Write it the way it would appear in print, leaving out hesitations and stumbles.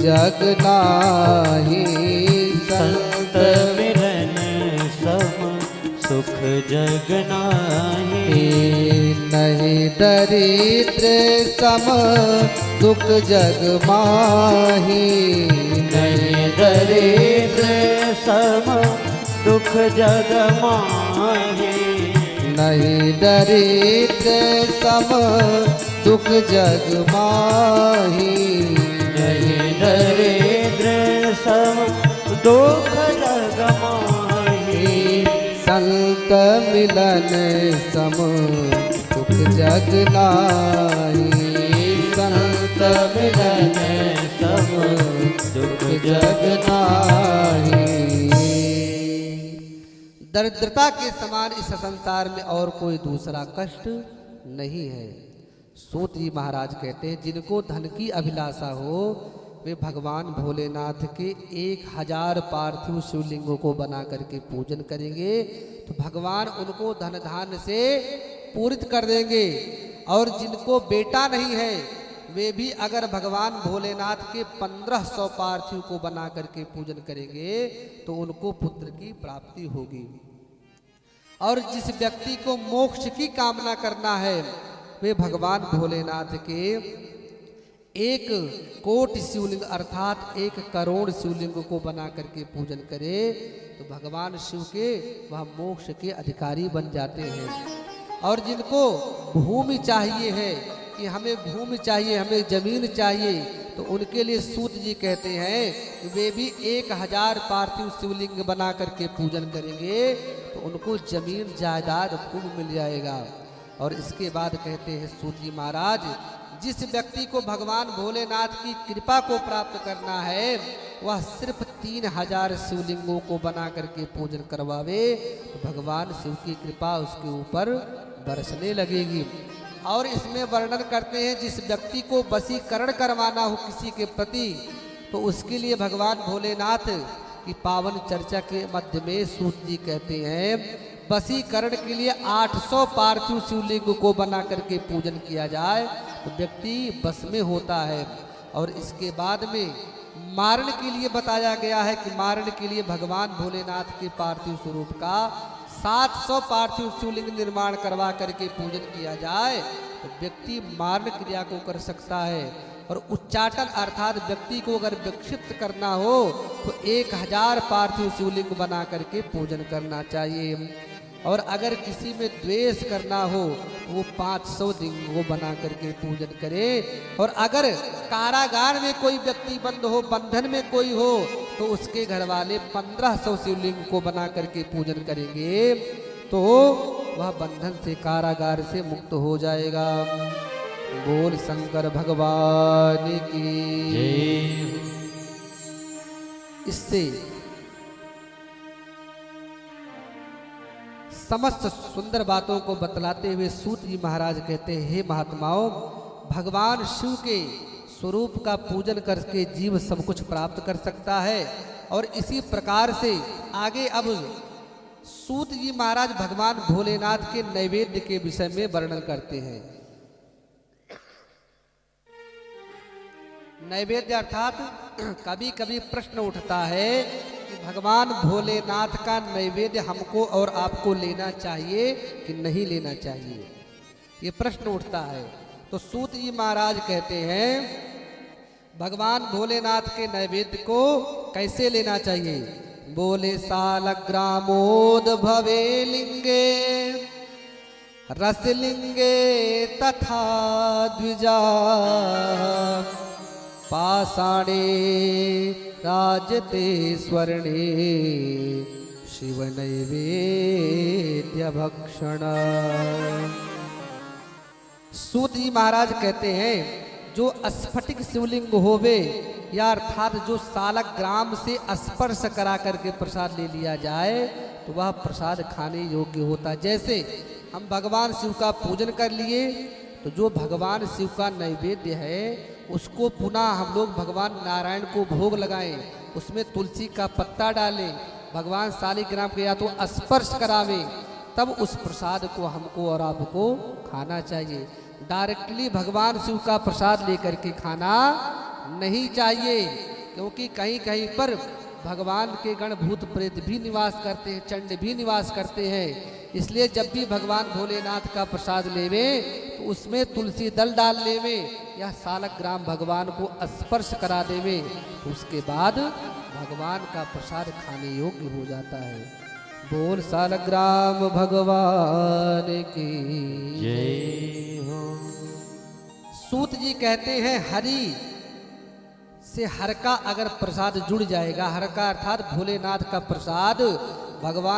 जग नाही। संत मिलन सम सुख जग नाही। नहीं दरिद्र सम दुख जग माही। नहीं दरिद्र सम दुख जग माही। नहीं दरिद्र सम दुख जग माही। नहीं दरिद्र सम दुख जग माही। संत मिलन सम सुख जग नाही। संत मिलन सम दुख जग नाही। दरिद्रता के समान इस संसार में और कोई दूसरा कष्ट नहीं है। सूत जी महाराज कहते हैं जिनको धन की अभिलाषा हो वे भगवान भोलेनाथ के 1000 पार्थिव शिवलिंगों को बना करके पूजन करेंगे तो भगवान उनको धन धान्य से पूरित कर देंगे। और जिनको बेटा नहीं है वे भी अगर भगवान भोलेनाथ के 1500 पार्थिव को बना करके पूजन करेंगे तो उनको पुत्र की प्राप्ति होगी। और जिस व्यक्ति को मोक्ष की कामना करना है वे भगवान भोलेनाथ के 1 कोटि शिवलिंग अर्थात 1 करोड़ शिवलिंग को बना करके पूजन करे तो भगवान शिव के वह मोक्ष के अधिकारी बन जाते हैं। और जिनको भूमि चाहिए है कि हमें भूमि चाहिए, हमें जमीन चाहिए, तो उनके लिए सूत जी कहते हैं कि वे भी 1000 पार्थिव शिवलिंग बना करके पूजन करेंगे तो उनको जमीन जायदाद खूब मिल जाएगा। और इसके बाद कहते हैं सूत जी महाराज जिस व्यक्ति को भगवान भोलेनाथ की कृपा को प्राप्त करना है वह सिर्फ 3000 शिवलिंगों को बना करके पूजन करवावे तो भगवान शिव की कृपा उसके ऊपर बरसने लगेगी। और इसमें वर्णन करते हैं जिस व्यक्ति को वशीकरण करवाना हो किसी के प्रति तो उसके लिए भगवान भोलेनाथ की पावन चर्चा के मध्य में सूत जी कहते हैं वशीकरण के लिए 800 पार्थिव शिवलिंग को बना करके पूजन किया जाए तो व्यक्ति बस में होता है। और इसके बाद में मारण के लिए बताया गया है कि मारण के लिए भगवान भोलेनाथ के पार्थिव स्वरूप का 700 पार्थिव शिवलिंग निर्माण करवा करके पूजन किया जाए तो व्यक्ति मारण क्रिया को कर सकता है। और उच्चाटन अर्थात व्यक्ति को अगर विक्षिप्त करना हो तो 1000 पार्थिव शिवलिंग बना करके पूजन करना चाहिए। और अगर किसी में द्वेष करना हो तो वो 500 लिंग को बना करके पूजन करे। और अगर कारागार में कोई व्यक्ति बंद हो, बंधन में कोई हो तो उसके घर वाले 1500 शिवलिंग को बना करके पूजन करेंगे तो वह बंधन से, कारागार से मुक्त हो जाएगा। बोल शंकर भगवान की। इससे समस्त सुंदर बातों को बतलाते हुए सूत जी महाराज कहते हैं हे महात्माओं भगवान शिव के स्वरूप का पूजन करके जीव सब कुछ प्राप्त कर सकता है। और इसी प्रकार से आगे अब सूत जी महाराज भगवान भोलेनाथ के नैवेद्य के विषय में वर्णन करते हैं। नैवेद्य अर्थात कभी कभी प्रश्न उठता है कि भगवान भोलेनाथ का नैवेद्य हमको और आपको लेना चाहिए कि नहीं लेना चाहिए, ये प्रश्न उठता है। तो सूत जी महाराज कहते हैं भगवान भोलेनाथ के नैवेद्य को कैसे लेना चाहिए। बोले सालग्रामोद भवे लिंगे रसलिंगे तथा द्विजा पाषाणे राजते स्वर्णे शिव नैवेद्य भक्षण। सूत जी महाराज कहते हैं जो स्फटिक शिवलिंग होवे या अर्थात जो सालग्राम से स्पर्श करा करके प्रसाद ले लिया जाए तो वह प्रसाद खाने योग्य होता है। जैसे हम भगवान शिव का पूजन कर लिए तो जो भगवान शिव का नैवेद्य है उसको पुनः हम लोग भगवान नारायण को भोग लगाएं, उसमें तुलसी का पत्ता डालें, भगवान सालिग्राम के या तो स्पर्श करावें, तब उस प्रसाद को हमको और आपको खाना चाहिए। डायरेक्टली भगवान शिव का प्रसाद लेकर के खाना नहीं चाहिए। क्योंकि कहीं कहीं पर भगवान के गण भूत प्रेत भी निवास करते हैं, चंड भी निवास करते हैं। इसलिए जब भी भगवान भोलेनाथ का प्रसाद लेवे तो उसमें तुलसी दल डाल लेवे या सालग्राम भगवान को स्पर्श करा देवे, तो उसके बाद भगवान का प्रसाद खाने योग्य हो जाता है। बोल सालग्राम भगवान की जय हो। सूत जी कहते हैं हरि से हर का अगर प्रसाद जुड़ जाएगा, हर का अर्थात भोलेनाथ का प्रसाद भगवान